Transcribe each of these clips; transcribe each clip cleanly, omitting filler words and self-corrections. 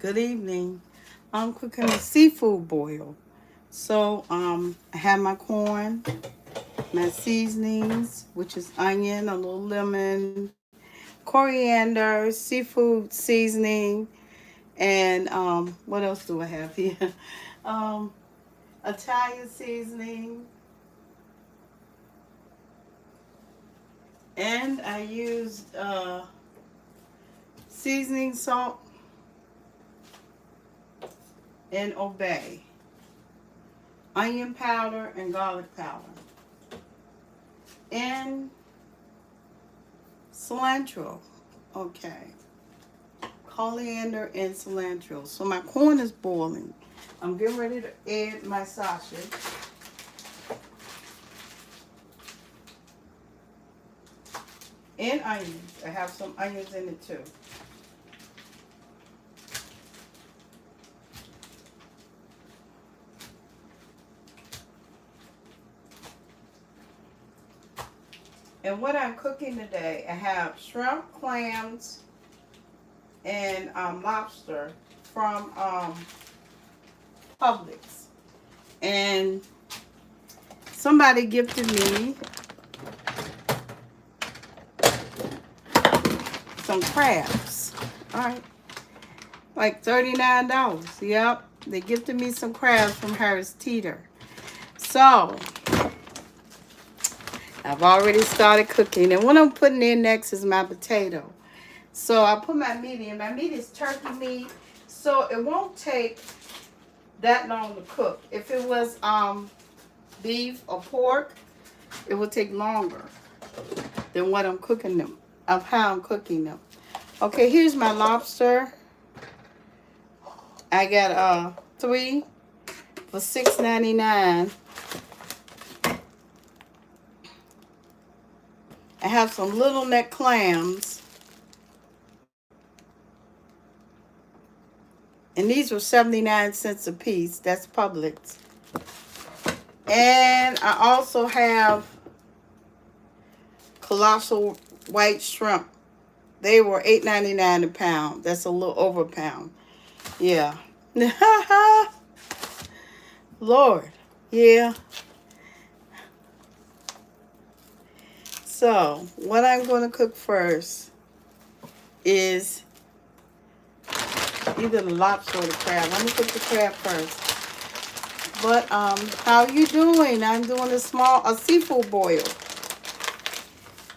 Good evening. I'm cooking a seafood boil. So I have my corn, my seasonings, which is onion, a little lemon, coriander, seafood seasoning, and what else do I have here? um, Italian seasoning, and I used seasoning salt and obey, onion powder and garlic powder, and cilantro. Okay. Coriander and cilantro. So my corn is boiling. I'm getting ready to add my sausage. And onions. I have some onions in it too. And what I'm cooking today, I have shrimp, clams, and lobster from Publix. And somebody gifted me some crabs. All right. Like $39. Yep. They gifted me some crabs from Harris Teeter. So I've already started cooking. And what I'm putting in next is my potato. So I put my meat in. My meat is turkey meat. So it won't take that long to cook. If it was beef or pork, it will take longer than what I'm cooking them, of how I'm cooking them. Okay, here's my lobster. I got 3 for $6.99. I have some little neck clams. And these were 79 cents a piece. That's Publix. And I also have colossal white shrimp. They were $8.99 a pound. That's a little over a pound. Yeah. Lord. Yeah. So, what I'm going to cook first is either the lobster or the crab. I'm going to cook the crab first. But, how you doing? I'm doing a seafood boil.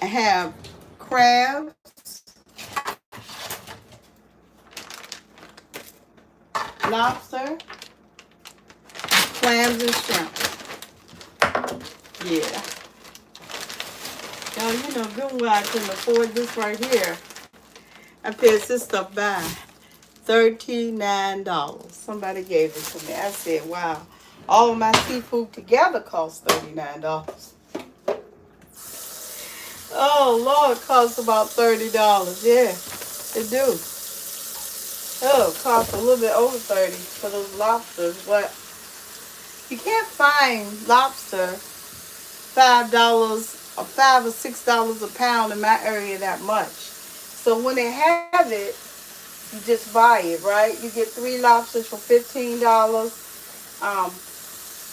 I have crabs, lobster, clams, and shrimp. Yeah. Now, you know good well I can afford this right here. I paid this stuff by $39. Somebody gave it to me. I said, wow. All of my seafood together cost $39. Oh, Lord, it costs about $30. Yeah, it do. Oh, it costs a little bit over $30 for those lobsters. But you can't find lobster $5 or $5 or $6 a pound in my area that much. So when they have it, you just buy it, right? You get 3 lobsters for $15.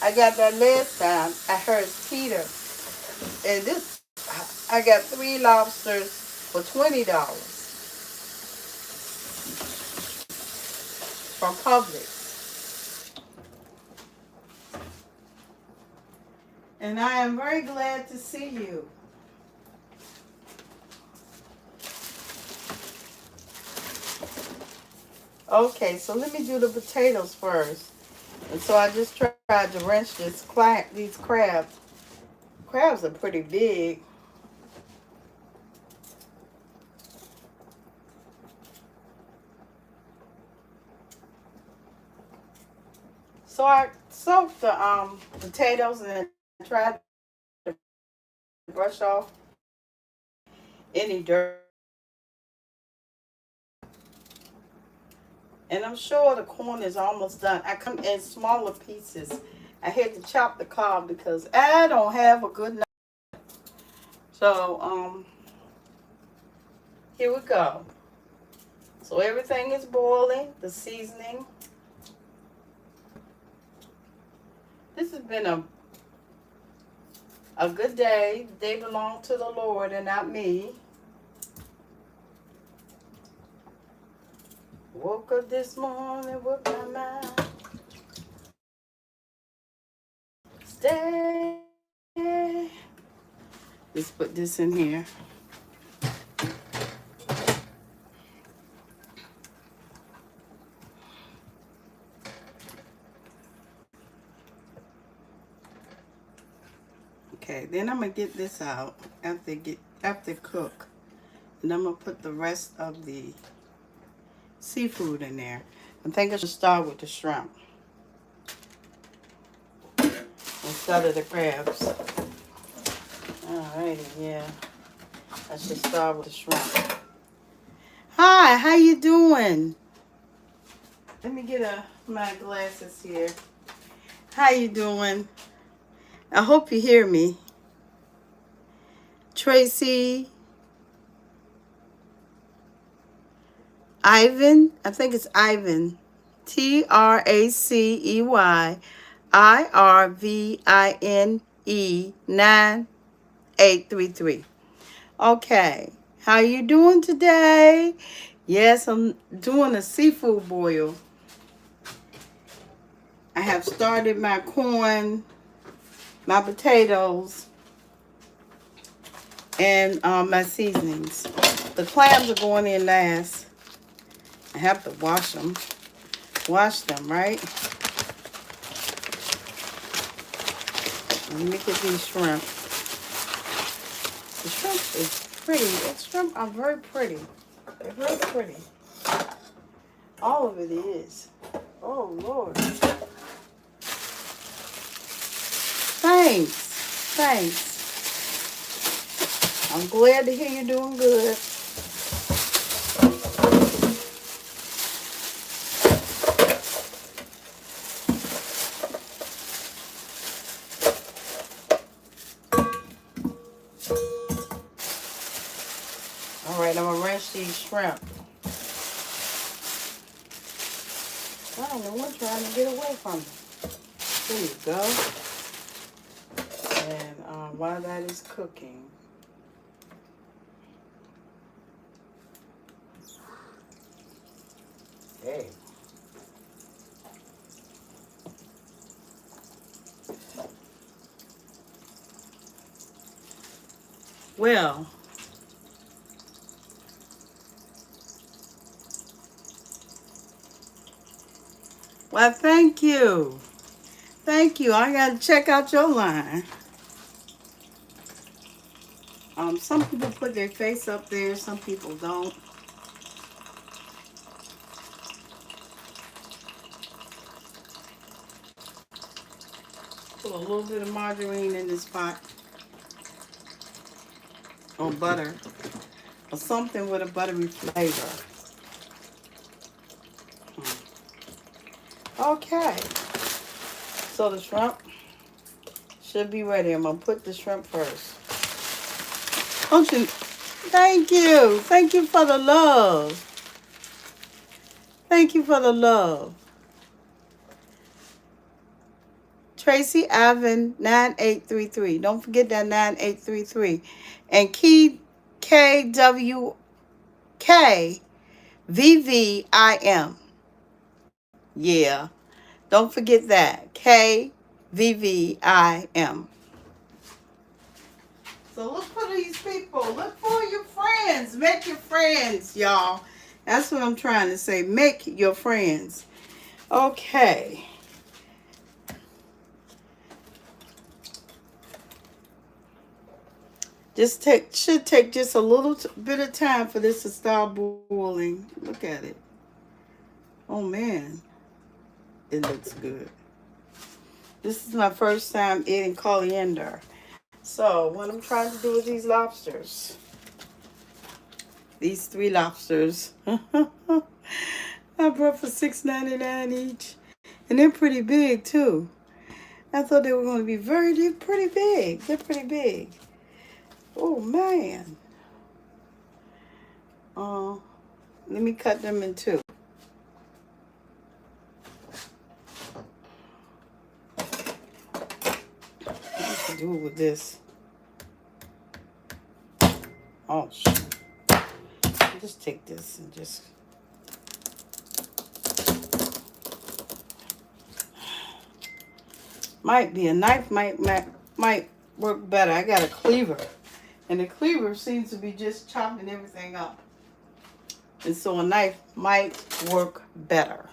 I got that last time at Harris Teeter, and this I got 3 lobsters for $20 from Publix. And I am very glad to see you. Okay, so let me do the potatoes first. And so I just tried to wrench these crabs. Crabs are pretty big. So I soaked the potatoes and tried to brush off any dirt. And I'm sure the corn is almost done. I come in smaller pieces. I had to chop the cob because I don't have a good knife. So, here we go. So everything is boiling, the seasoning. This has been a good day. The day belonged to the Lord and not me. Woke up this morning with my mind. Stay. Let's put this in here. Okay, then I'm gonna get this out after cook, and I'm gonna put the rest of the seafood in there. I think I should start with the shrimp instead of the crabs. Alrighty, yeah. I should start with the shrimp. Hi, how you doing? Let me get my glasses here. How you doing? I hope you hear me. Tracy, Ivan, I think it's Ivan. TRACEYIRVINE 9833. Okay, how you doing today? Yes, I'm doing a seafood boil. I have started my corn, my potatoes, and my seasonings. The clams are going in last. I have to wash them. Wash them, right? Let me get these shrimp. The shrimp is pretty. The shrimp are very pretty. They're very pretty. All of it is. Oh, Lord. Thanks. Thanks. I'm glad to hear you're doing good. All right, I'm going to rinse these shrimp. I don't know what's trying to get away from me. There you go. And while that is cooking, hey. Well, thank you. Thank you. I got to check out your line. Some people put their face up there. Some people don't. Put a little bit of margarine in this pot. Or butter. Or something with a buttery flavor. Okay. So the shrimp should be ready. I'm going to put the shrimp first. Don't you? Thank you. Thank you for the love. Thank you for the love. Tracy Ivan 9833. Don't forget that 9833. And KWKVVIM. Yeah. Don't forget that. KVVIM. So look for these people. Look for your friends. Make your friends, y'all. That's what I'm trying to say. Make your friends. Okay. Should take just a little bit of time for this to start boiling. Look at it. Oh man. It looks good. This is my first time eating coriander. So what I'm trying to do with these lobsters, these 3 lobsters, I brought for $6.99 each, and they're pretty big too. I thought they were going to be they're pretty big. They're pretty big. Oh man. Let me cut them in two. What to do with this? Oh, shit. Just take this and just... Might be a knife might work better. I got a cleaver. And the cleaver seems to be just chopping everything up. And so a knife might work better.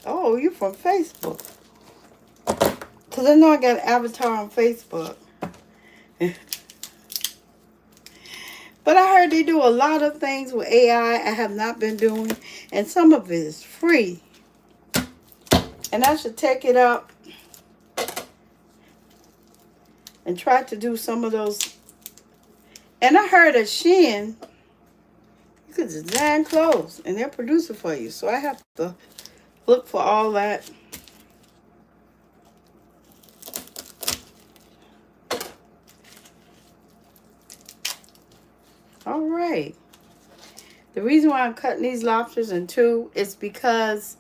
Oh, you from Facebook. Because I know I got an avatar on Facebook. But I heard they do a lot of things with AI I have not been doing. And some of it is free. And I should take it up and try to do some of those. And I heard at Shein, you could design clothes and they'll produce it for you. So I have to look for all that. All right. The reason why I'm cutting these lobsters in two is because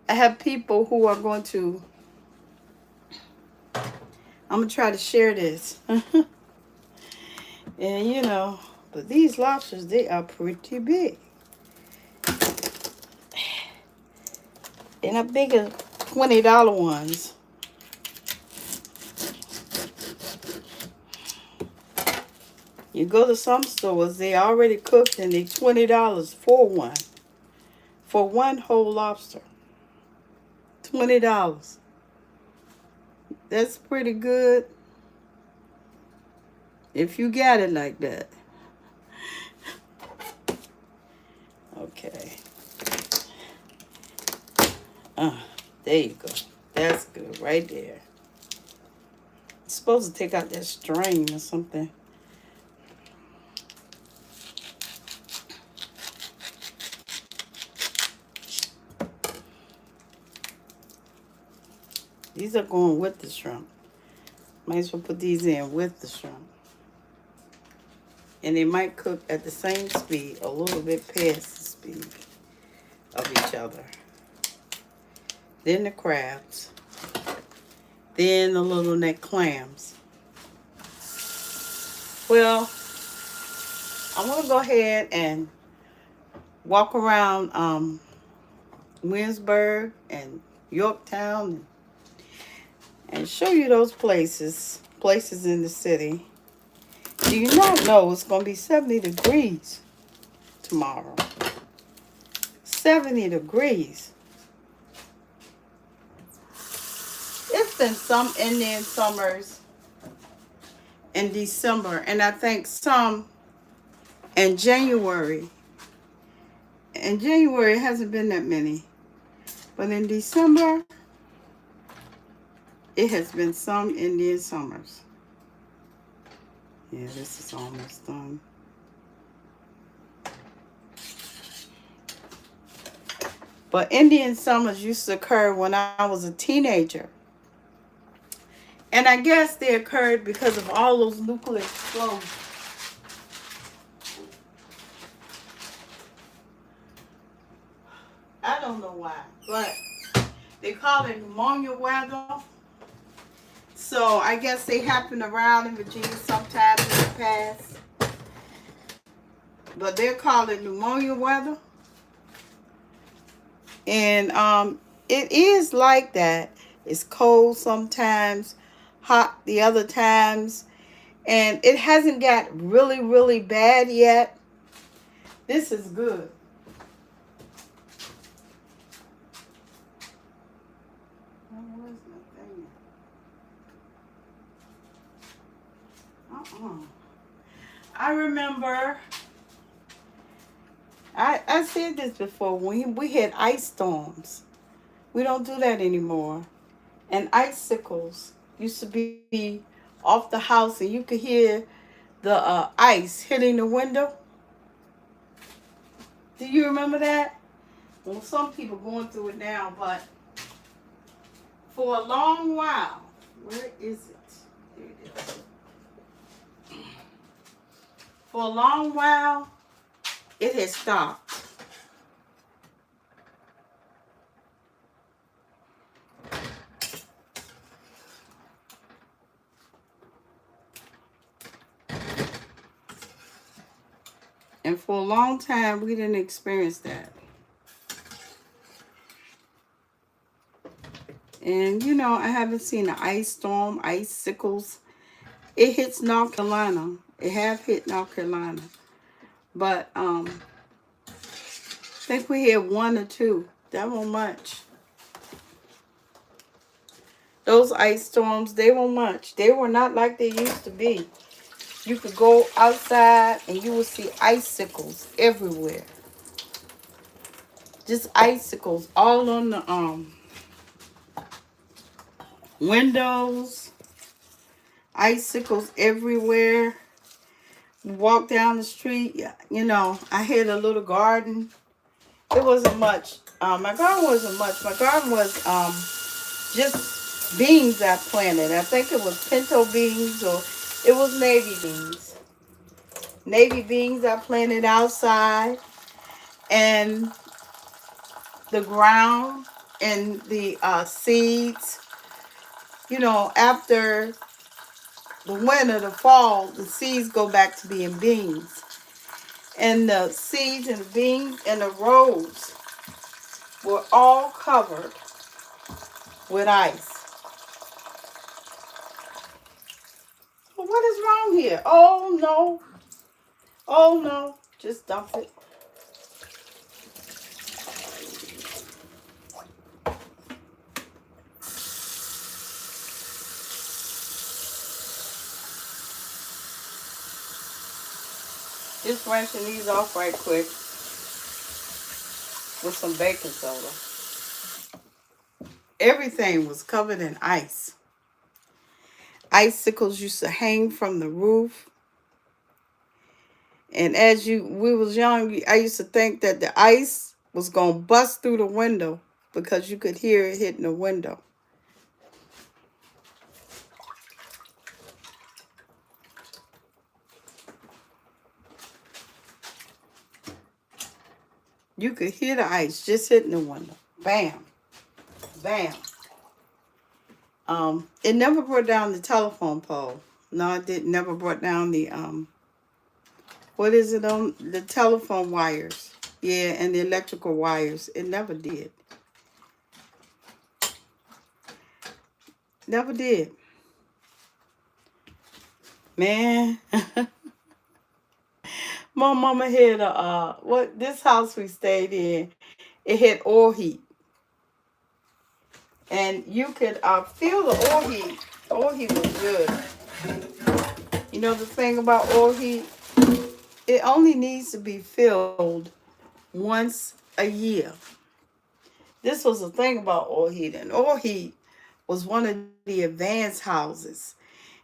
I have people who are going to, I'm going to try to share this. And you know, but these lobsters, they are pretty big. And a bigger $20 ones. You go to some stores, they already cooked and they $20 for one. For one whole lobster. $20. That's pretty good. If you got it like that. Okay. There you go. That's good right there. It's supposed to take out that string or something. These are going with the shrimp. Might as well put these in with the shrimp. And they might cook at the same speed, a little bit past the speed of each other. Then the crabs. Then the little neck clams. Well, I'm going to go ahead and walk around Winsburg and Yorktown and show you those places in the city. Do you not know it's going to be 70 degrees tomorrow? 70 degrees. It's been some Indian summers in December, and I think some in January. In January, it hasn't been that many. But in December, it has been some Indian summers. Yeah, this is almost done. But Indian summers used to occur when I was a teenager. And I guess they occurred because of all those nuclear explosions. I don't know why, but they call it pneumonia weather. So I guess they happened around in Virginia sometimes in the past. But they're called it pneumonia weather. And it is like that. It's cold sometimes, hot the other times. And it hasn't got really, really bad yet. This is good. I remember, I said this before, when we had ice storms. We don't do that anymore. And icicles used to be off the house and you could hear the ice hitting the window. Do you remember that? Well, some people going through it now, but for a long while, where is it? For a long while, it had stopped. And for a long time, we didn't experience that. And, you know, I haven't seen an ice storm, icicles. It hits North Carolina. It have hit North Carolina. But I think we had one or two. That wasn't much. Those ice storms, they weren't much. They were not like they used to be. You could go outside and you would see icicles everywhere. Just icicles all on the windows. Icicles everywhere. Walk down the street. You know, I had a little garden. It wasn't much. My garden wasn't much. My garden was just beans I planted. I think it was pinto beans or it was navy beans. Navy beans I planted outside. And the ground and the seeds, you know, after the winter, the fall, the seeds go back to being beans. And the seeds and the beans and the rows were all covered with ice. Well, what is wrong here? Oh, no. Oh, no. Just dump it. Just rinsing these off right quick with some baking soda. Everything was covered in ice. Icicles used to hang from the roof. And as we was young, I used to think that the ice was going to bust through the window because you could hear it hitting the window. You could hear the ice just hitting the window. Bam. Bam. It never brought down the telephone pole. No, it didn't. Never brought down the, what is it on? The telephone wires. Yeah, and the electrical wires. It never did. Never did. Man. My mama had this house we stayed in, it had oil heat. And you could feel the oil heat. The oil heat was good. You know the thing about oil heat? It only needs to be filled once a year. This was the thing about oil heat. And oil heat was one of the advanced houses.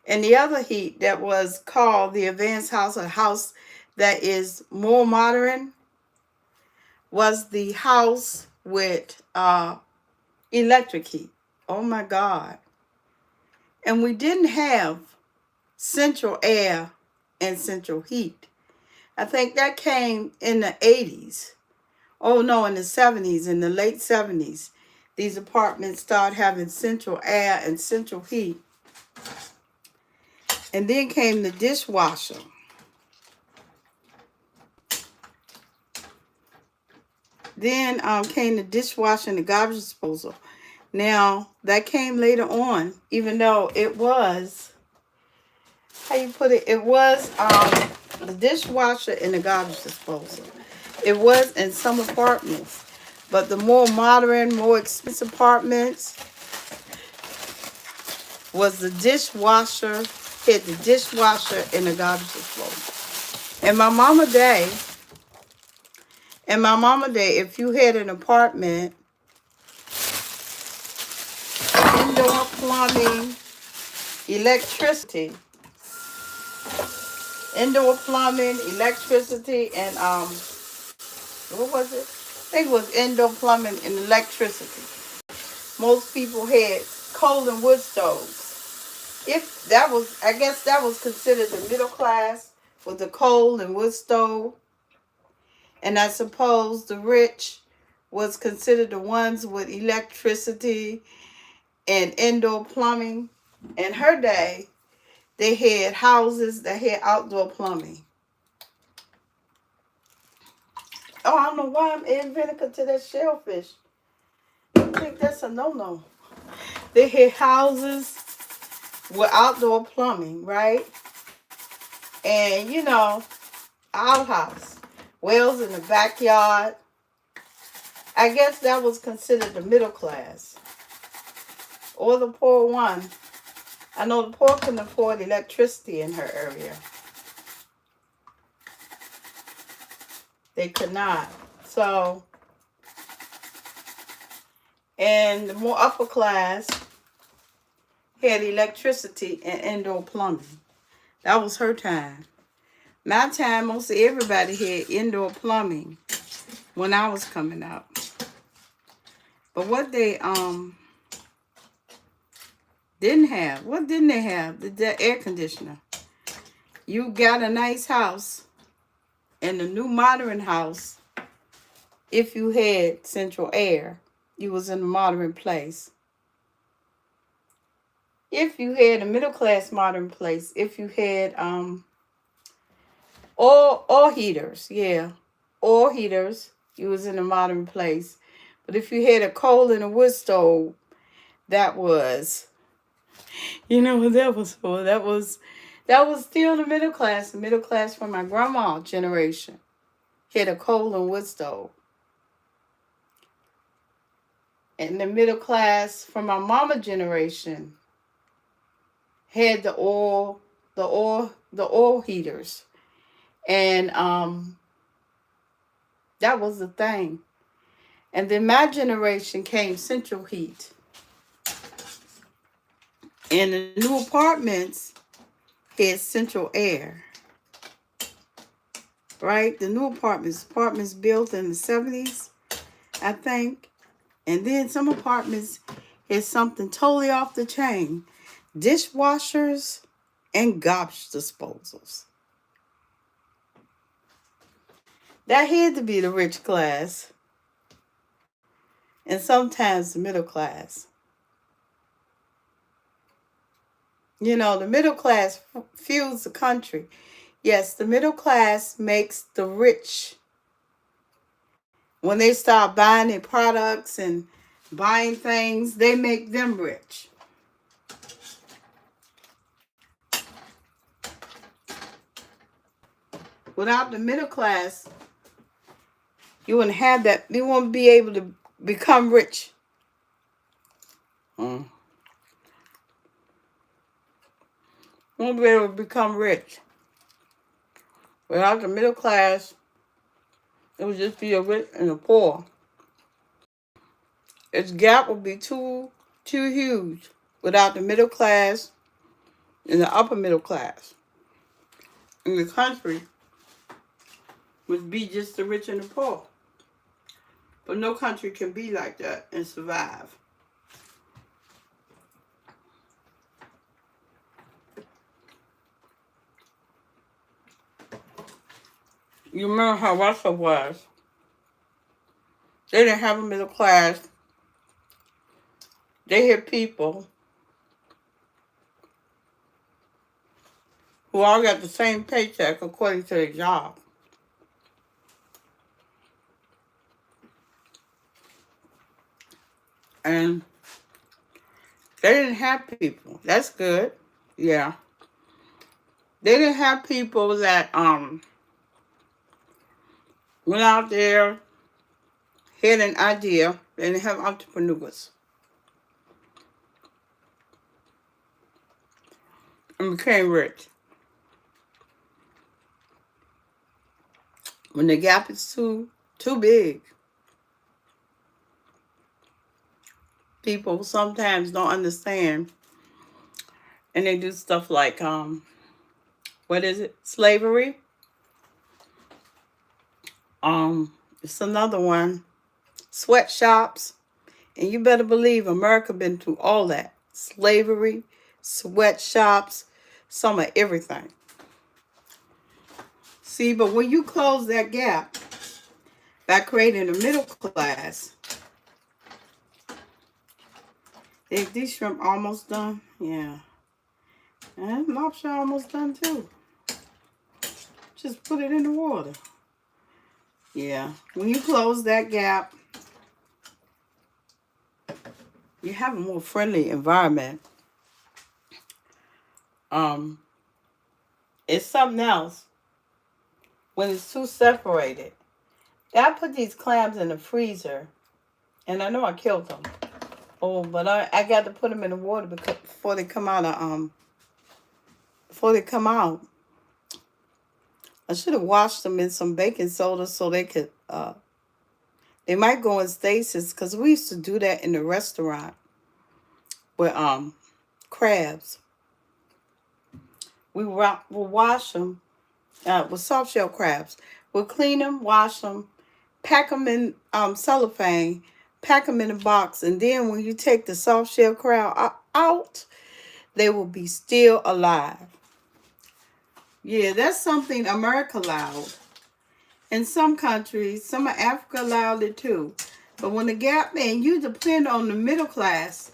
And the other heat that was called the advanced house, a house that is more modern, was the house with electric heat. Oh my God. And we didn't have central air and central heat. I think that came in the 80s. Oh no, in the 70s, in the late 70s. These apartments started having central air and central heat. And then came the dishwasher. Then came the dishwasher and the garbage disposal. Now, that came later on, even though it was, how you put it, it was the dishwasher and the garbage disposal. It was in some apartments. But the more modern, more expensive apartments was the dishwasher, had the dishwasher and the garbage disposal. In my mama day, if you had an apartment, indoor plumbing, electricity, and what was it? I think it was indoor plumbing and electricity. Most people had coal and wood stoves. if that was, I guess that was considered the middle class with the coal and wood stove. And I suppose the rich was considered the ones with electricity and indoor plumbing. In her day, they had houses that had outdoor plumbing. Oh, I don't know why I'm adding vinegar to that shellfish. I think that's a no-no. They had houses with outdoor plumbing, right? And, you know, outhouse. Wells in the backyard. I guess that was considered the middle class. Or the poor one. I know the poor couldn't afford electricity in her area. They could not. So, and the more upper class had electricity and indoor plumbing. That was her time. My time, most everybody had indoor plumbing when I was coming up. But what they didn't have, what didn't they have? The air conditioner. You got a nice house, and the new modern house, if you had central air, you was in a modern place. If you had a middle class modern place, if you had all heaters, yeah, all heaters, you was in a modern place. But if you had a coal and a wood stove, that was, you know what that was for? That was still the middle class. The middle class from my grandma generation had a coal and wood stove. And the middle class from my mama generation had the oil heaters. And that was the thing. And then my generation came central heat. And the new apartments had central air. Right? The new apartments built in the 70s, I think. And then some apartments had something totally off the chain. Dishwashers and garbage disposals. That had to be the rich class. And sometimes the middle class. You know, the middle class fuels the country. Yes, the middle class makes the rich. When they start buying their products and buying things, they make them rich. Without the middle class, you wouldn't have that. You won't be able to become rich. Won't be able to become rich. Without the middle class, it would just be a rich and a poor. Its gap would be too huge without the middle class and the upper middle class. And the country would be just the rich and the poor. But no country can be like that and survive. You remember how Russia was. They didn't have a middle class. They had people who all got the same paycheck according to their job. And they didn't have people. That's good. Yeah. They didn't have people that went out there, had an idea. They didn't have entrepreneurs. And became rich. When the gap is too big, people sometimes don't understand, and they do stuff like what is it? Slavery. It's another one. Sweatshops. And you better believe America been through all that. Slavery, sweatshops, some of everything. See, but when you close that gap by creating a middle class, these shrimp almost done. Yeah. And lobster almost done too. Just put it in the water. Yeah. When you close that gap, you have a more friendly environment. It's something else when it's too separated. I put these clams in the freezer, and I know I killed them. Oh, but I got to put them in the water before they come out of before they come out. I should have washed them in some baking soda so they could they might go in stasis, because we used to do that in the restaurant with crabs. We'll wash them with soft shell crabs. We'll clean them, wash them, pack them in cellophane, pack them in a box, and then when you take the soft shell crab out, they will be still alive. Yeah, that's something America allowed. In some countries, some of Africa allowed it too. But when the gap man, you depend on the middle class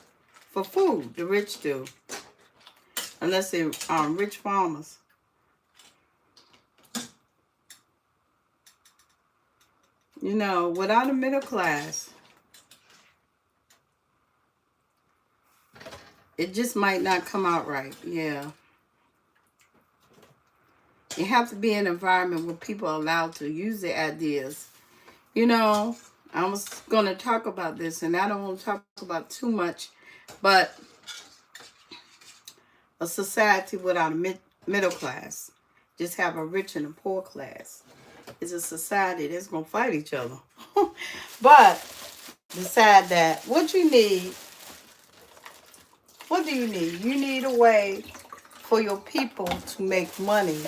for food. The rich do, unless they're rich farmers. You know, without a middle class, it just might not come out right. Yeah. You have to be in an environment where people are allowed to use their ideas. You know, I was going to talk about this, and I don't want to talk about too much, but a society without a middle class, just have a rich and a poor class, is a society that's going to fight each other. But decide that what you need, what do you need? You need a way for your people to make money,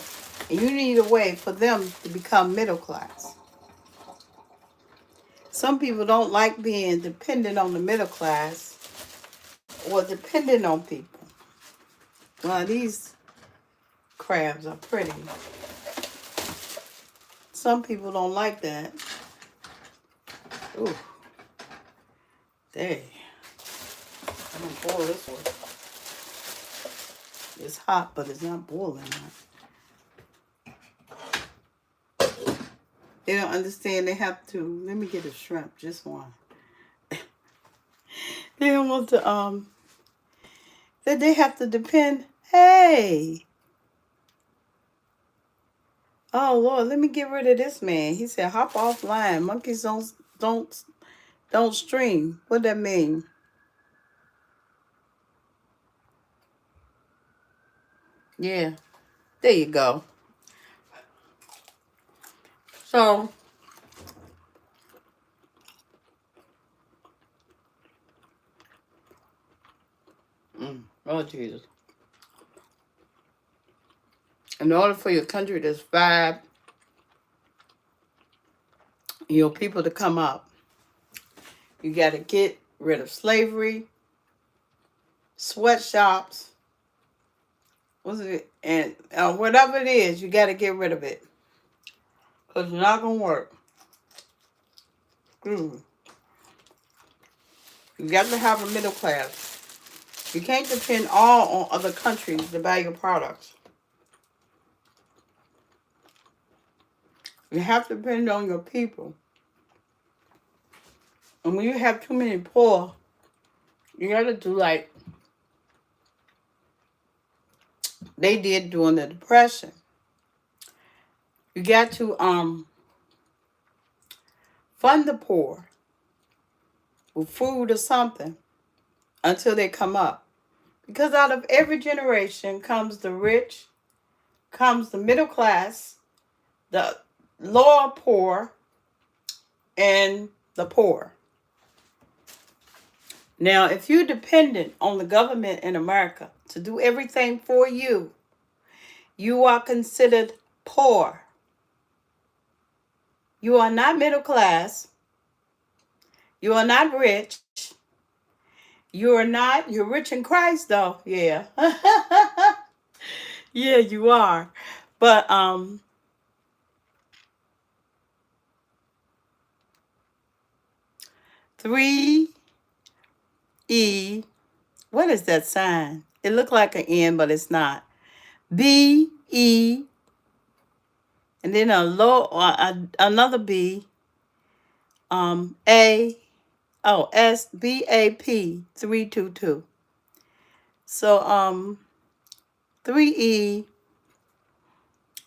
and you need a way for them to become middle class. Some people don't like being dependent on the middle class or dependent on people. Well, these crabs are pretty. Some people don't like that. Ooh. Dang. I'm going to boil this one. It's hot, but it's not boiling hot. They don't understand they have to. Let me get a shrimp, just one. They don't want to, that they have to depend. Hey. Oh, Lord, let me get rid of this man. He said, hop offline. Monkeys don't stream. What that mean? Yeah. There you go. So, oh, Jesus. In order for your country to survive, your people to come up, you got to get rid of slavery, sweatshops, what's it, and whatever it is, you got to get rid of it. Because it's not going to work. You got to have a middle class. You can't depend all on other countries to buy your products. You have to depend on your people. And when you have too many poor, you got to do like they did during the Depression. You got to fund the poor with food or something until they come up. Because out of every generation comes the rich, comes the middle class, the lower poor, and the poor. Now, if you're dependent on the government in America to do everything for you, you are considered poor. You are not middle class. You are not rich. You are not. You're rich in Christ, though. Yeah. Yeah, you are. But 3E. What is that sign? It looked like an N, but it's not. B-E, and then another B, A, oh, SBAP 322. So 3E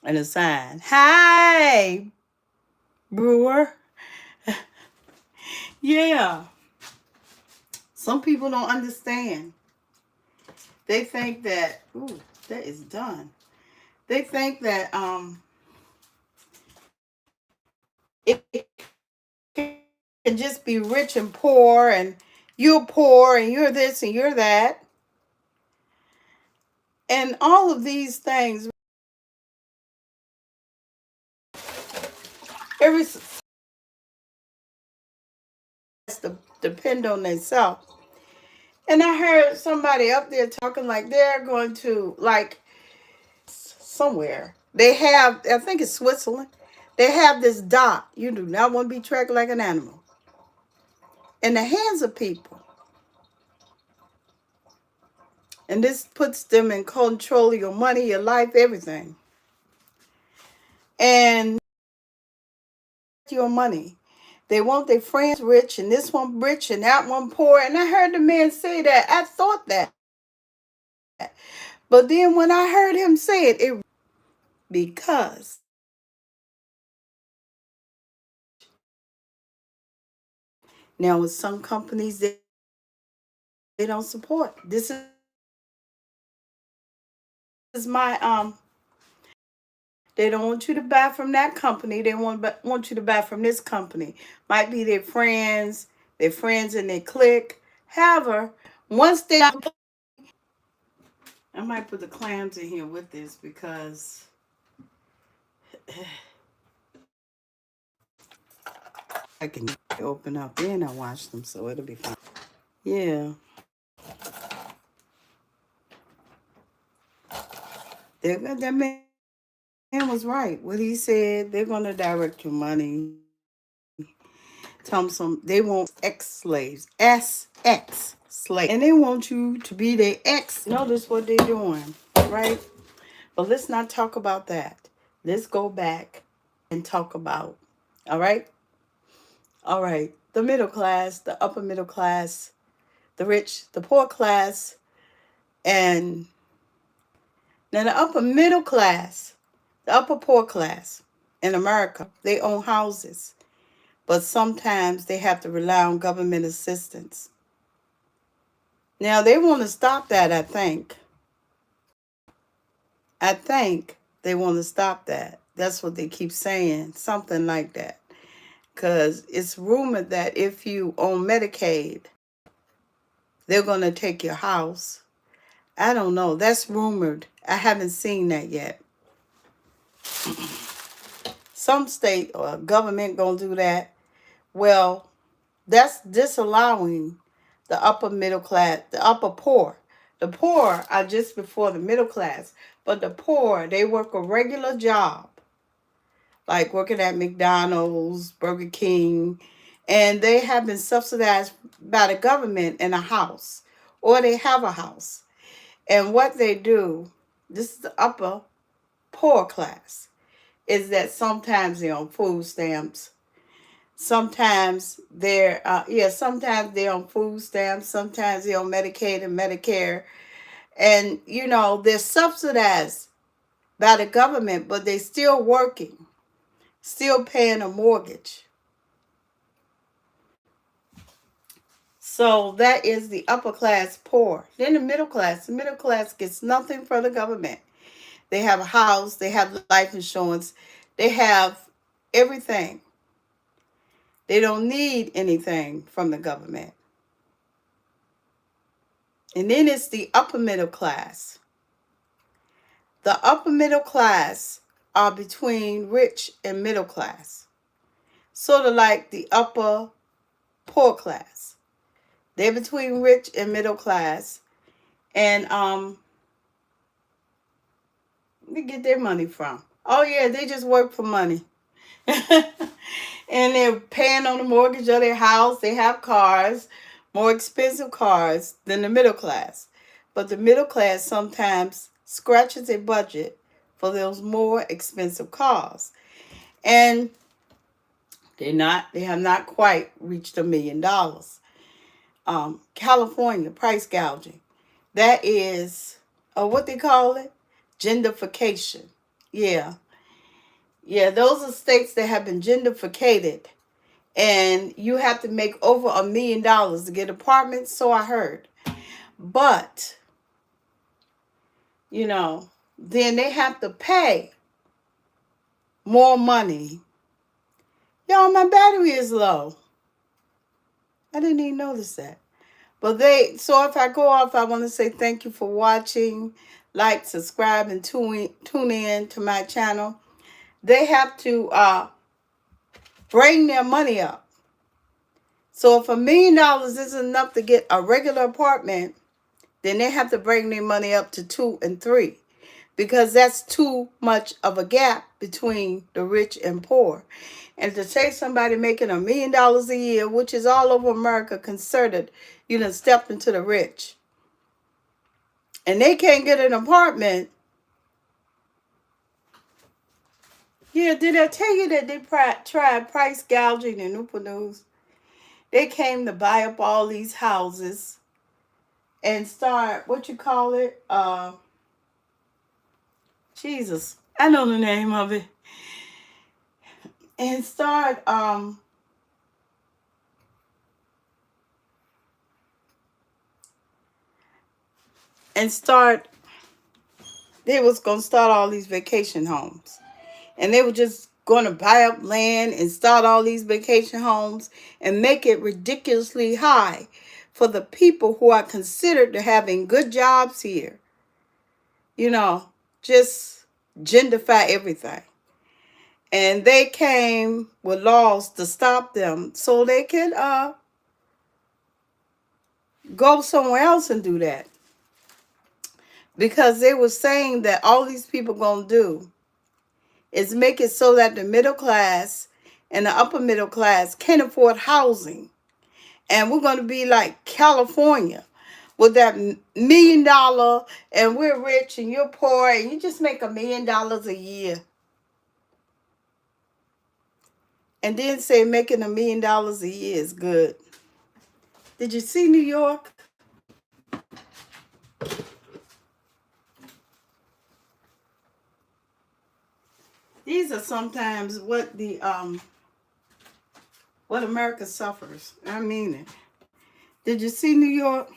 and a sign. Hi, Brewer. Yeah. Some people don't understand. They think that, ooh, that is done. They think that it can just be rich and poor and you're this and you're that. And all of these things, every has to depend on themselves. And I heard somebody up there talking like they're going to, like, somewhere. They have, I think it's Switzerland. They have this dot. You do not want to be tracked like an animal. In the hands of people. And this puts them in control of your money, your life, everything. And your money. They want their friends rich and this one rich and that one poor. And I heard the man say that. I thought that. But then when I heard him say it because now with some companies they don't support. This is my they don't want you to buy from that company. They want you to buy from this company. Might be their friends in their clique. However, once they I might put the clams in here with this because I can open up and I watch them, so it'll be fine. Yeah. That man was right. What he said, they're gonna direct your money. Tell them they want ex-slaves. S-X slaves. And they want you to be their ex. Notice what they're doing, right? But let's not talk about that. Let's go back and talk about, all right? All right. The middle class, the upper middle class, the rich, the poor class, and now the upper middle class, the upper poor class in America, they own houses. But sometimes they have to rely on government assistance. Now they want to stop that, I think. I think they want to stop that. That's what they keep saying, something like that. Because it's rumored that if you own Medicaid, they're going to take your house. I don't know. That's rumored. I haven't seen that yet. Some state or government going to do that. Well, that's disallowing the upper middle class, the upper poor. The poor are just before the middle class. But the poor, they work a regular job, like working at McDonald's, Burger King, and they have been subsidized by the government in a house, or they have a house. And what they do, this is the upper poor class, is that sometimes they're on food stamps. Sometimes they're on food stamps. Sometimes they're on Medicaid and Medicare. And, they're subsidized by the government, but they're still working, still paying a mortgage. So that is the upper class poor. Then the middle class gets nothing from the government. They have a house, they have life insurance, they have everything. They don't need anything from the government. And then it's the upper middle class. The upper middle class are between rich and middle class. Sort of like the upper poor class. They're between rich and middle class. And they get their money from. Oh yeah, they just work for money. And they're paying on the mortgage of their house. They have cars, more expensive cars than the middle class. But the middle class sometimes scratches their budget for those more expensive cars. And they have not quite reached $1 million. California, price gouging. That is what they call it? Gentrification. Yeah. Yeah, those are states that have been gentrificated. And you have to make over $1 million to get apartments, so I heard. But, then they have to pay more money. Y'all, my battery is low. I didn't even notice that. But so if I go off, I want to say thank you for watching. Like, subscribe, and tune in to my channel. They have to bring their money up. So if $1 million isn't enough to get a regular apartment, then they have to bring their money up to 2 and 3, because that's too much of a gap between the rich and poor. And to say somebody making $1 million a year, which is all over America considered, stepped into the rich, and they can't get an apartment. Yeah, did I tell you that they tried price gouging in Newport News? They came to buy up all these houses and start, Jesus, I know the name of it. And start they was going to start all these vacation homes. And they were just going to buy up land and start all these vacation homes and make it ridiculously high for the people who are considered to having good jobs here. Just gentrify everything. And they came with laws to stop them so they could go somewhere else and do that. Because they were saying that all these people going to do is make it so that the middle class and the upper middle class can't afford housing. And we're going to be like California with that $1 million, and we're rich and you're poor and you just make $1 million a year. And then say making $1 million a year is good. Did you see New York? These are sometimes what America suffers. I mean it. Did you see New York?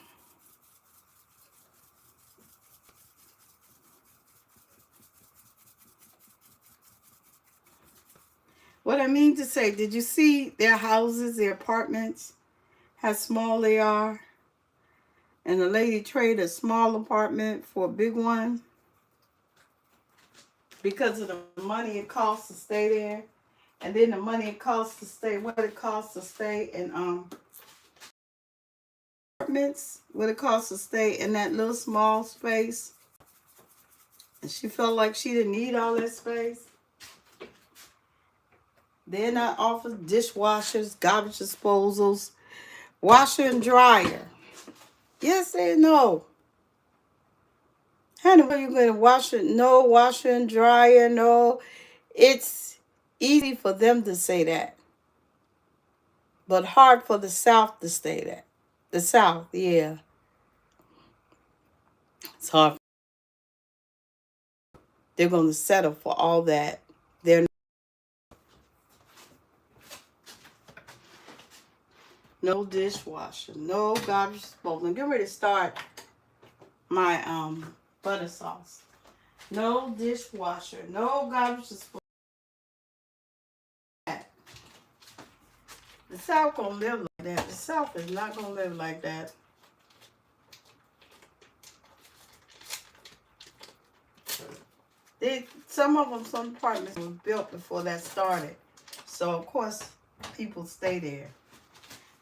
What I mean to say, did you see their houses, their apartments, how small they are? And the lady traded a small apartment for a big one because of the money it costs to stay there. And then the money it costs to stay, what it costs to stay in apartments, what it costs to stay in that little small space. And she felt like she didn't need all that space. They're not offered dishwashers, garbage disposals, washer and dryer. Yes and no. How in the world are you going to wash it? No washer and dryer, no. It's easy for them to say that, but hard for the South to say that. The South, yeah. It's hard. They're going to settle for all that. They're no dishwasher, no garbage disposal. I'm getting ready to start my butter sauce. No dishwasher, no garbage disposal. The South gonna live like that. The South is not gonna live like that. Some apartments were built before that started. So of course people stay there.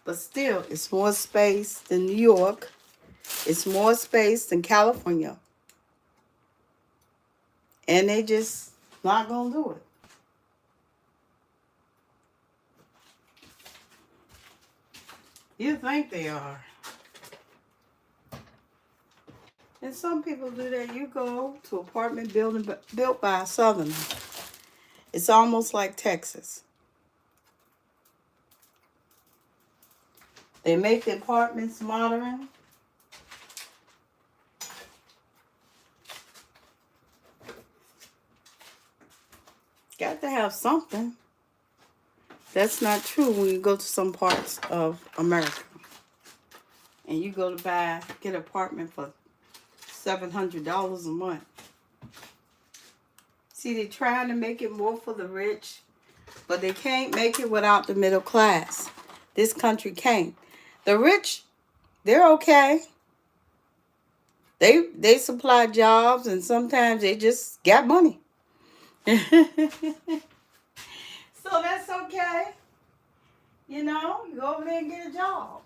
But still, it's more space than New York. It's more space than California. And they just not going to do it. You think they are. And some people do that. You go to an apartment building built by a Southerner. It's almost like Texas. They make the apartments modern. Got to have something. That's not true when you go to some parts of America. And you go to get an apartment for $700 a month. See, they're trying to make it more for the rich, but they can't make it without the middle class. This country can't. The rich, they're okay. They supply jobs, and sometimes they just got money. So that's okay. You know, you go over there and get a job.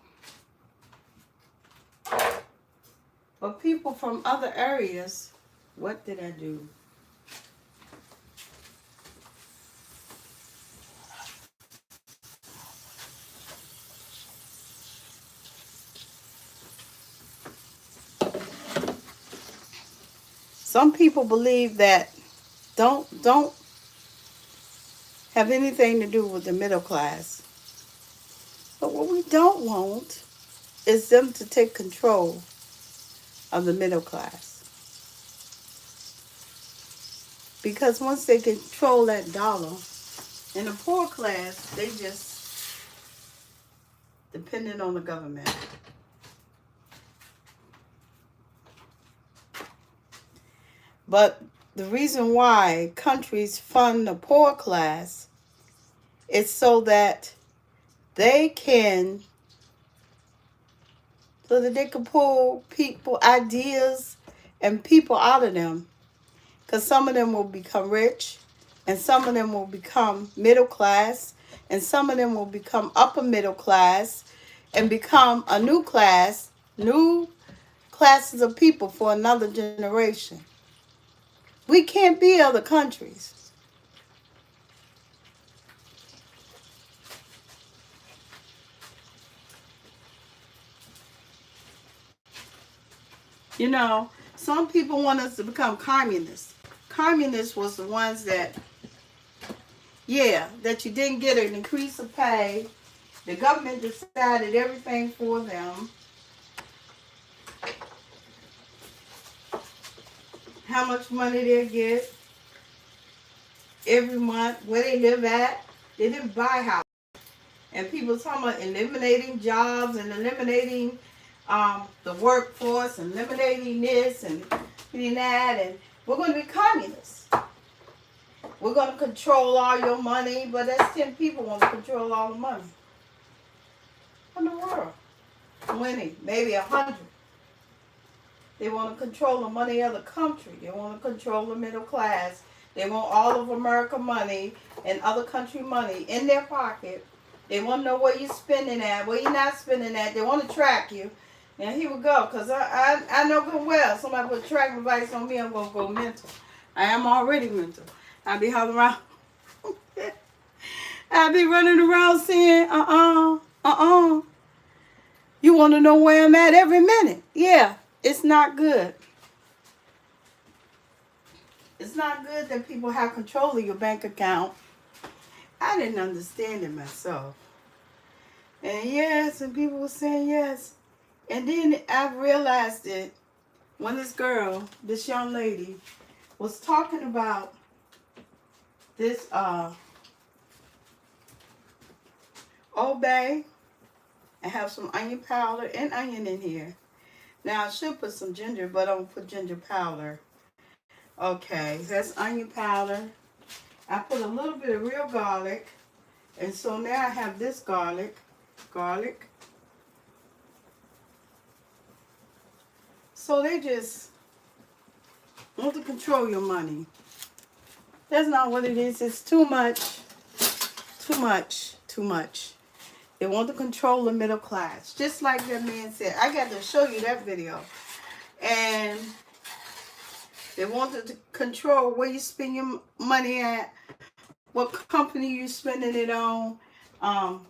But people from other areas, what did I do? Some people believe that don't have anything to do with the middle class. But what we don't want is them to take control of the middle class. Because once they control that dollar, in the poor class, they just dependent on the government. But the reason why countries fund the poor class is so that they can pull people, ideas, and people out of them. Because some of them will become rich, and some of them will become middle class, and some of them will become upper middle class, and become a new classes of people for another generation. We can't be other countries. You know, some people want us to become communists. Communists was the ones that you didn't get an increase of pay. The government decided everything for them. How much money they get every month, where they live at. They didn't buy houses. And people talking about eliminating jobs and eliminating the workforce, and eliminating this and that, and we're going to be communists. We're going to control all your money, but that's 10 people want to control all the money in the world. 20, maybe 100. They want to control the money of the country. They want to control the middle class. They want all of America money and other country money in their pocket. They want to know where you're spending at, where you're not spending at. They want to track you. And here we go, because I know good well, somebody put tracking device on me, I'm going to go mental. I am already mental. I be hollering around. I be running around saying, you want to know where I'm at every minute. Yeah, it's not good. It's not good that people have control of your bank account. I didn't understand it myself. And yes, and people were saying yes. And then I realized it when this young lady, was talking about this Old Bay. I have some onion powder and onion in here. Now I should put some ginger, but I'm gonna put ginger powder. Okay, that's onion powder. I put a little bit of real garlic. And so now I have this garlic. So they just want to control your money. That's not what it is. It's too much. They want to control the middle class. Just like that man said. I got to show you that video. And they want to control where you spend your money at, what company you spending it on, all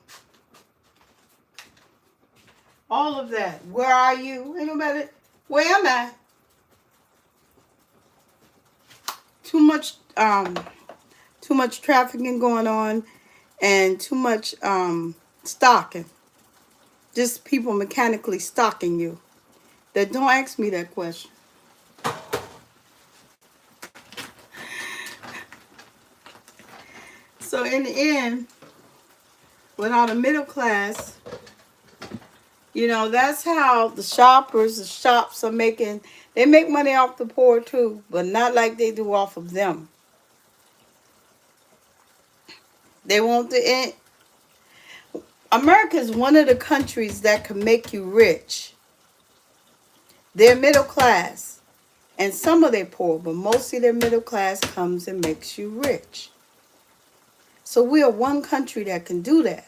of that. Where are you? Ain't nobody. Where am I? Too much trafficking going on, and too much stalking. Just people mechanically stalking you. That don't ask me that question. So in the end, without a middle class, you know, that's how the shops are making. They make money off the poor too, but not like they do off of them. They want the America is one of the countries that can make you rich. They're middle class, and some of their poor, but mostly their middle class comes and makes you rich. So we are one country that can do that.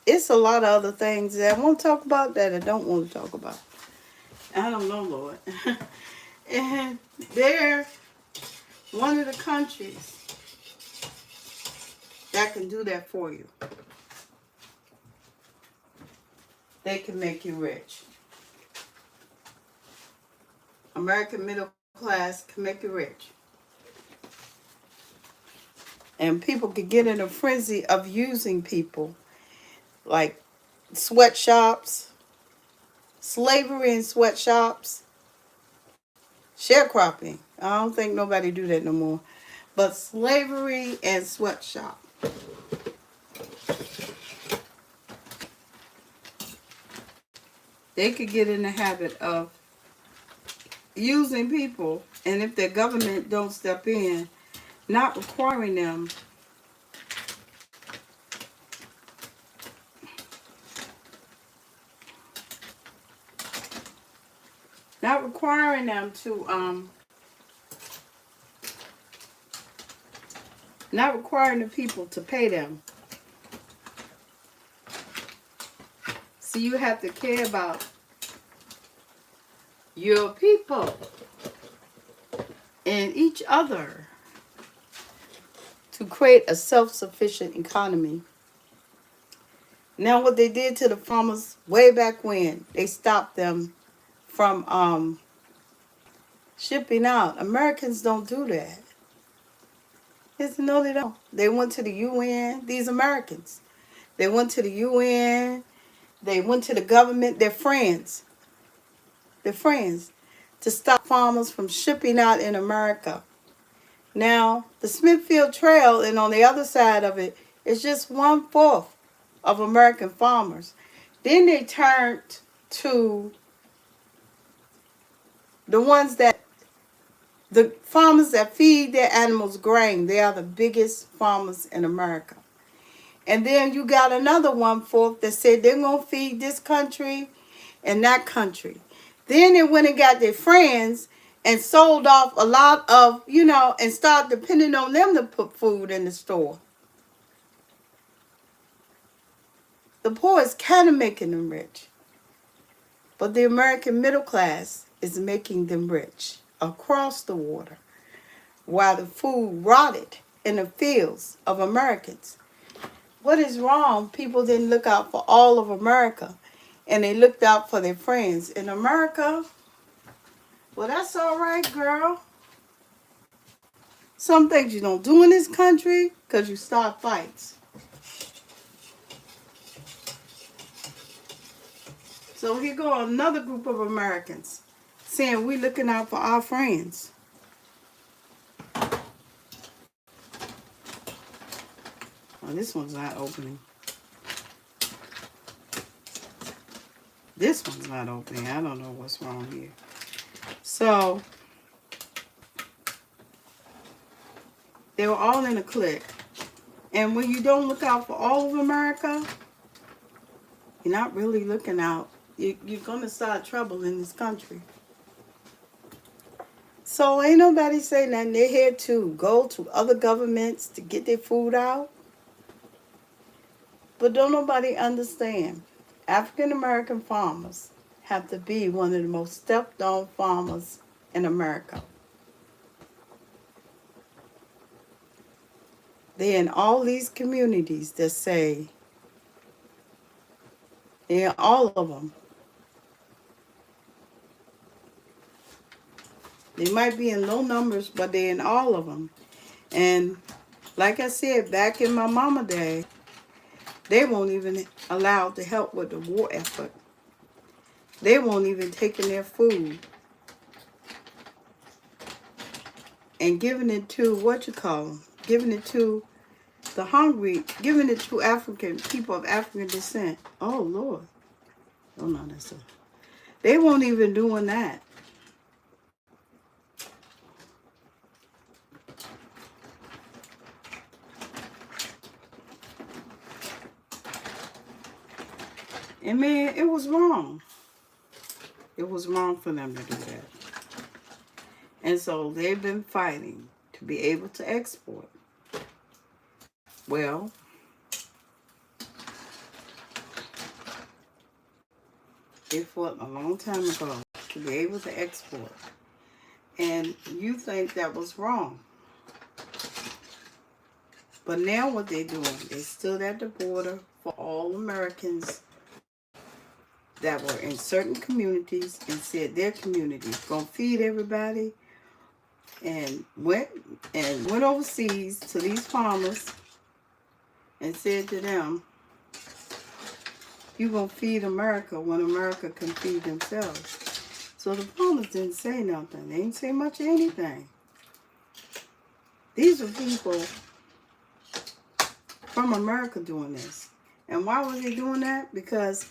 It's a lot of other things that I won't talk about that I don't want to talk about. I don't know, Lord. And they're one of the countries that can do that for you. They can make you rich. American middle class can make you rich. And people could get in a frenzy of using people, like sweatshops, slavery in sweatshops, sharecropping. I don't think nobody do that no more. But slavery and sweatshop. They could get in the habit of using people, and if their government don't step in, not requiring them to not requiring the people to pay them. So you have to care about your people and each other to create a self-sufficient economy. Now what they did to the farmers way back when, they stopped them from shipping out. Americans don't do that. Yes, no, they don't. They went to the UN, these Americans. They went to the UN, they went to the government, they're friends. They're friends to stop farmers from shipping out in America. Now, the Smithfield Trail, and on the other side of it, is just 1/4 of American farmers. Then they turned to the ones that, the farmers that feed their animals grain. They are the biggest farmers in America. And then you got another 1/4 that said they're going to feed this country and that country. Then they went and got their friends and sold off a lot of, and started depending on them to put food in the store. The poor is kind of making them rich. But the American middle class is making them rich across the water, while the food rotted in the fields of Americans. What is wrong? People didn't look out for all of America, and they looked out for their friends. In America, well, that's all right, girl. Some things you don't do in this country because you start fights. So here go another group of Americans saying we're looking out for our friends. Oh, this one's not opening. This one's not opening. I don't know what's wrong here. So they were all in a clique. And when you don't look out for all of America, you're not really looking out. You're going to start trouble in this country. So ain't nobody saying that they're here to go to other governments to get their food out. But don't nobody understand. African American farmers have to be one of the most stepped on farmers in America. They're in all these communities that say, they're in all of them. They might be in low numbers, but they're in all of them. And like I said, back in my mama day, they won't even allow to help with the war effort. They won't even taking their food and giving it to, what you call them, giving it to the hungry, giving it to African people of African descent. Oh, Lord. Oh, no, that's a... They won't even doing that. And man, it was wrong. It was wrong for them to do that. And so they've been fighting to be able to export. Well, they fought a long time ago to be able to export. And you think that was wrong. But now what they're doing, they stood at the border for all Americans that were in certain communities and said their communities gonna feed everybody, and went overseas to these farmers and said to them, you gonna feed America when America can feed themselves. So the farmers didn't say nothing. They didn't say much of anything. These are people from America doing this. And why were they doing that? Because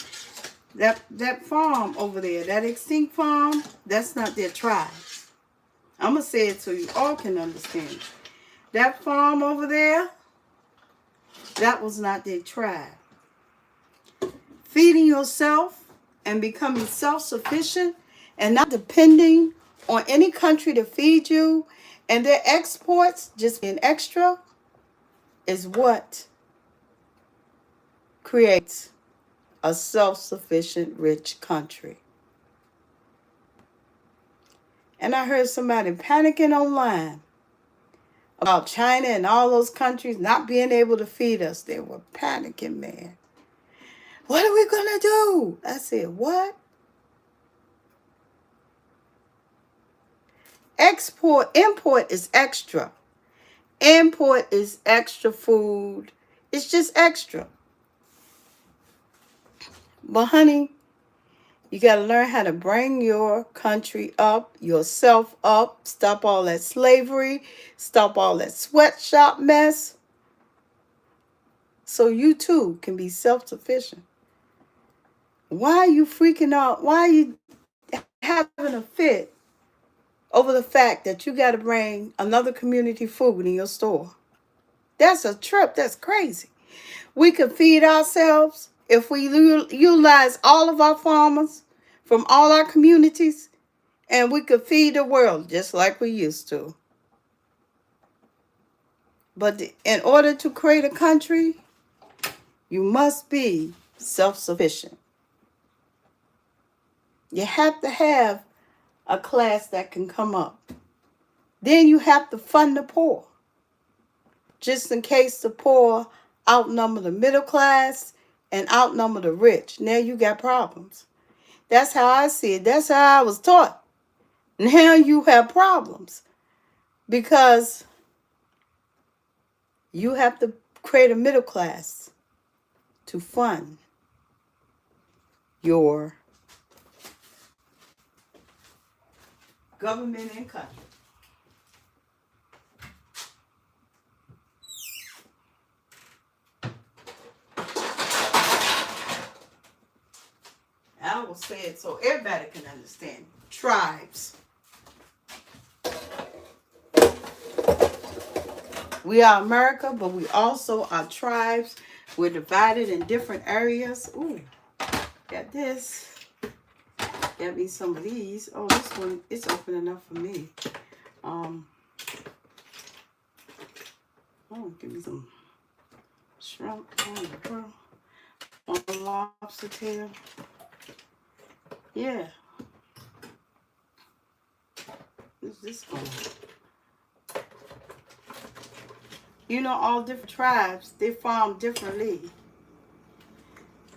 that farm over there, that extinct farm, that's not their tribe. I'm going to say it so you all can understand. That farm over there, that was not their tribe. Feeding yourself and becoming self-sufficient and not depending on any country to feed you and their exports just being extra is what creates a self-sufficient, rich country. And I heard somebody panicking online about China and all those countries not being able to feed us. They were panicking, man. What are we going to do? I said, what? Import is extra. Import is extra food. It's just extra. But honey, you got to learn how to bring your country up, yourself up, stop all that slavery, stop all that sweatshop mess, so you too can be self-sufficient. Why are you freaking out? Why are you having a fit over the fact that you got to bring another community food in your store? That's a trip. That's crazy. We could feed ourselves if we utilize all of our farmers from all our communities, and we could feed the world just like we used to. But in order to create a country, you must be self-sufficient. You have to have a class that can come up. Then you have to fund the poor. Just in case the poor outnumber the middle class and outnumber the rich. Now you got problems. That's how I see it. That's how I was taught. Now you have problems. Because you have to create a middle class to fund your government and country. I will say it so everybody can understand. Tribes. We are America, but we also are tribes. We're divided in different areas. Ooh, got this. Got me some of these. Oh, this one, it's open enough for me. Oh, give me some shrimp. Oh, on lobster tail. Yeah. What's this one? You know, all different tribes, they farm differently.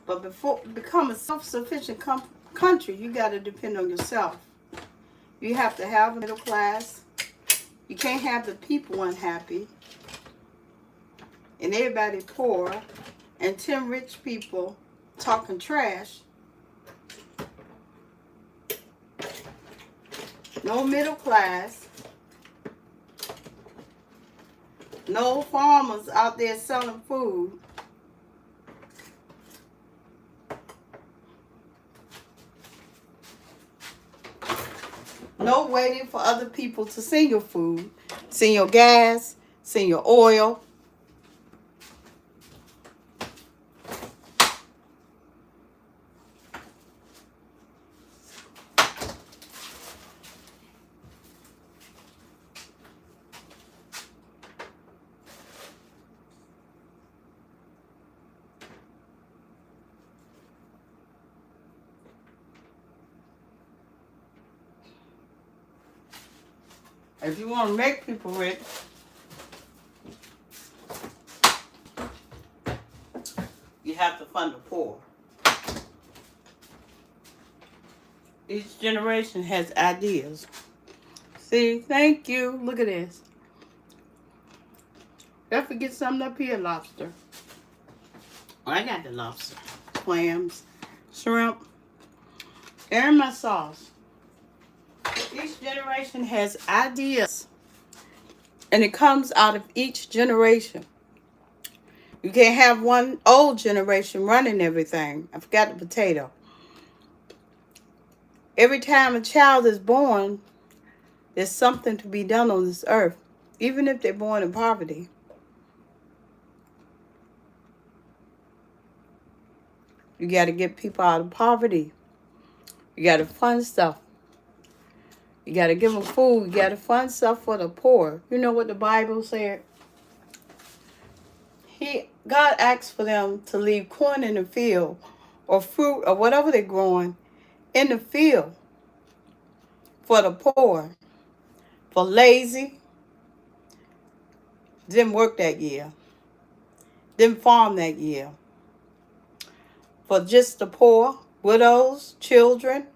But before become a self-sufficient country, you got to depend on yourself. You have to have a middle class. You can't have the people unhappy and everybody poor and 10 rich people talking trash. No middle class. No farmers out there selling food. No waiting for other people to send your food, send your gas, send your oil. If you want to make people rich, you have to fund the poor. Each generation has ideas. See, thank you. Look at this. Don't forget something up here, lobster. I got the lobster. Clams, shrimp, and my sauce. Each generation has ideas. And it comes out of each generation. You can't have one old generation running everything. I forgot the potato. Every time a child is born, there's something to be done on this earth, even if they're born in poverty. You got to get people out of poverty. You got to fund stuff. You got to give them food. You got to fund stuff for the poor. You know what the Bible said? God asked for them to leave corn in the field or fruit or whatever they're growing in the field for the poor, for lazy, didn't work that year, didn't farm that year, for just the poor, widows, children,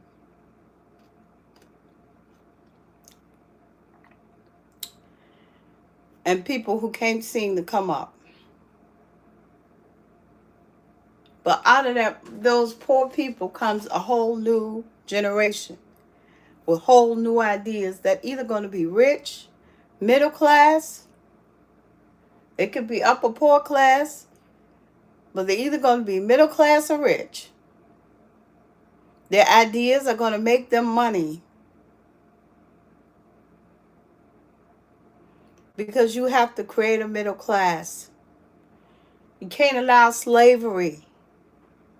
and people who can't seem to come up. But out of those poor people comes a whole new generation with whole new ideas that either going to be rich, middle class, it could be upper poor class, but they're either going to be middle class or rich. Their ideas are going to make them money. Because you have to create a middle class. You can't allow slavery.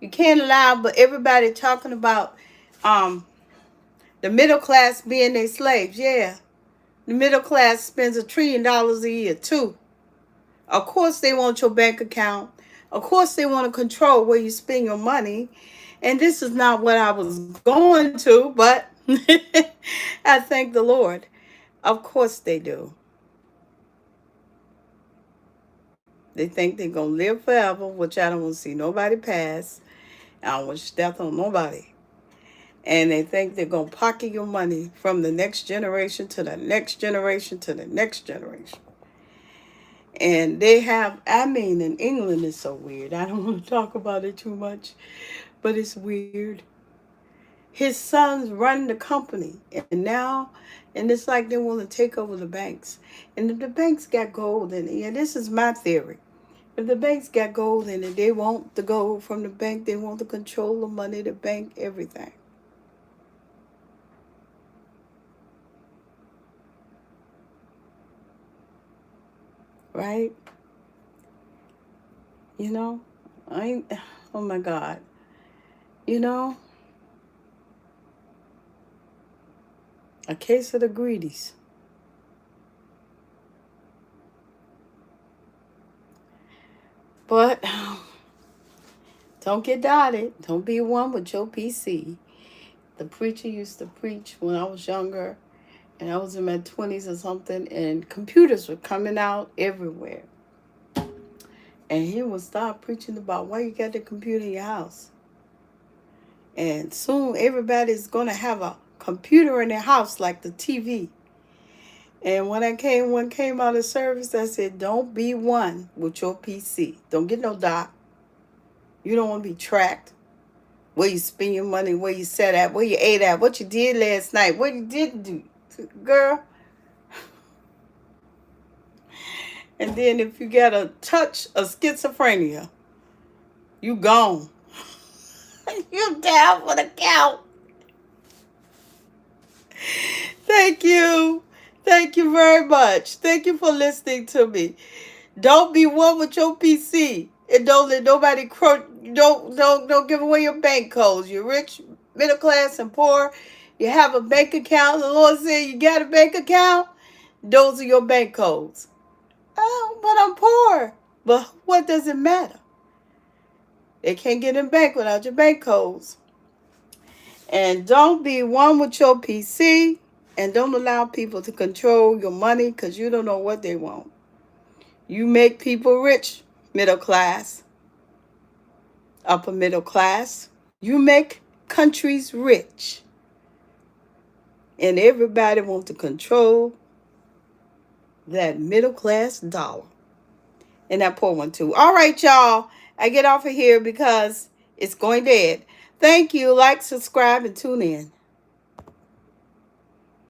You can't allow, but everybody talking about the middle class being their slaves. Yeah. The middle class spends $1 trillion a year too. Of course they want your bank account. Of course they want to control where you spend your money. And this is not what I was going to, but I thank the Lord. Of course they do. They think they're going to live forever, which I don't want to see nobody pass. I don't wish death on nobody. And they think they're going to pocket your money from the next generation to the next generation to the next generation. And they have, I mean, in England it's so weird. I don't want to talk about it too much, but it's weird. His sons run the company, and now, and it's like they want to take over the banks. And if the banks got gold in it, this is my theory. If the banks got gold in it, they want the gold from the bank. They want to control the money, the bank, everything. Right? You know? Oh my God. You know? A case of the greedies. But Don't get dotted. Don't be one with your PC. The preacher used to preach when I was younger, and I was in my 20s or something, and computers were coming out everywhere. And he would start preaching about why you got the computer in your house. And soon everybody's going to have a computer in their house like the TV. And when one came out of service, I said, don't be one with your PC. Don't get no dot. You don't want to be tracked. Where you spend your money, where you sat at, where you ate at, what you did last night, what you didn't do. Girl. And then if you got a touch of schizophrenia, you gone. You down for the count. Thank you. Thank you very much. Thank you for listening to me. Don't be one with your PC. And don't let nobody don't give away your bank codes. You're rich, middle class, and poor. You have a bank account. The Lord said you got a bank account. Those are your bank codes. Oh, but I'm poor. But what does it matter? They can't get in bank without your bank codes. And don't be one with your PC. And don't allow people to control your money because you don't know what they want. You make people rich, middle class, upper middle class. You make countries rich. And everybody wants to control that middle class dollar. And that poor one too. All right, y'all. I get off of here because it's going dead. Thank you. Like, subscribe, and tune in.